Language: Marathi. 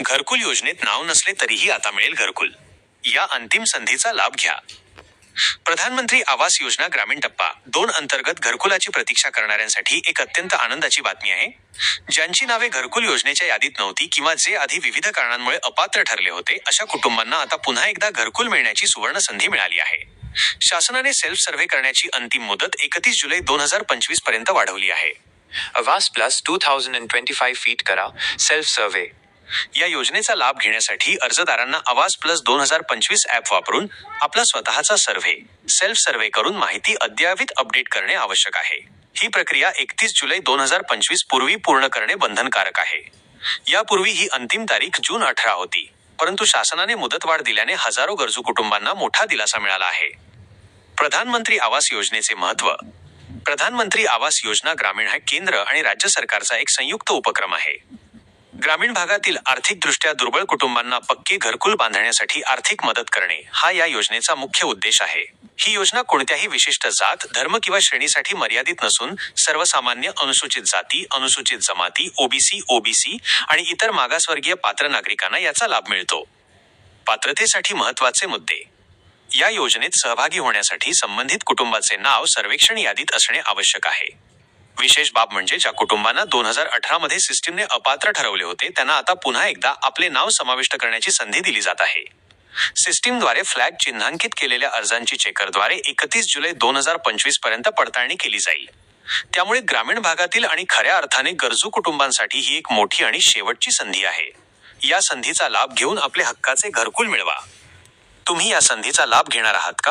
घरकुल योजनेत नाव नसले तरीही आता मिळेल घरकुल. या अंतिम संधीचा लाभ घ्या. प्रधानमंत्री आवास योजना ग्रामीण टप्पा 2 अंतर्गत घरकुलाची प्रतीक्षा करणाऱ्यांसाठी एक अत्यंत आनंदाची बातमी आहे. ज्यांची नावे घरकुल योजनेच्या यादीत नव्हती किंवा जे आधी विविध कारणांमुळे अपात्र ठरले होते, अशा कुटुंबांना आता पुन्हा एकदा घरकुल मिळण्याची सुवर्ण संधी मिळाली आहे. शासनाने सेल्फ सर्व्हे करण्याची अंतिम मुदत 31 जुलै 2025 पर्यंत वाढवली आहे. आवास प्लस 2025 फीट करा सेल्फ सर्व्हे. या योजनेचा लाभ घेण्यासाठी अर्जदारांना आवास प्लस 2025 ॲप वापरून आपला स्वतःचा सेल्फ सर्व्हे करून माहिती अद्ययावत अपडेट करणे आवश्यक आहे. ही प्रक्रिया 31 जुलै 2025 पूर्वी पूर्ण करणे बंधनकारक आहे. यापूर्वी ही अंतिम तारीख जून 18 होती, परंतु शासनाने मुदतवाढ दिल्याने हजारो गरजू कुटुंबांना मोठा दिलासा मिळाला आहे. प्रधानमंत्री आवास योजनेचे महत्त्व. प्रधानमंत्री आवास योजना ग्रामीण हा केंद्र आणि राज्य सरकारचा एक संयुक्त उपक्रम आहे. ग्रामीण भागातील आर्थिकदृष्ट्या दुर्बळ कुटुंबांना पक्के घरकुल बांधण्यासाठी आर्थिक मदत करणे हा या योजनेचा मुख्य उद्देश आहे. ही योजना कोणत्याही विशिष्ट जात, धर्म किंवा श्रेणीसाठी मर्यादित नसून सर्वसामान्य, अनुसूचित जाती, अनुसूचित जमाती, ओबीसी आणि इतर मागासवर्गीय पात्र नागरिकांना याचा लाभ मिळतो. पात्रतेसाठी महत्त्वाचे मुद्दे. या योजनेत सहभागी होण्यासाठी संबंधित कुटुंबाचे नाव सर्वेक्षण यादीत असणे आवश्यक आहे. विशेष बाब म्हणजे ज्या कुटुंबांना 2018 मध्ये सिस्टीमने अपात्र ठरवले होते, त्यांना आता पुन्हा एकदा आपले नाव समाविष्ट करण्याची संधी दिली जात आहे. सिस्टीमद्वारे फ्लॅग चिन्हांकित केलेल्या अर्जांची चेकरद्वारे 31 जुलै 2025 पर्यंत पडताळणी केली जाईल. त्यामुळे ग्रामीण भागातील आणि खऱ्या अर्थाने गरजू कुटुंबांसाठी ही एक मोठी आणि शेवटची संधी आहे. या संधीचा लाभ घेऊन आपले हक्काचे घरकुल मिळवा. तुम्ही या संधीचा लाभ घेणार आहात का?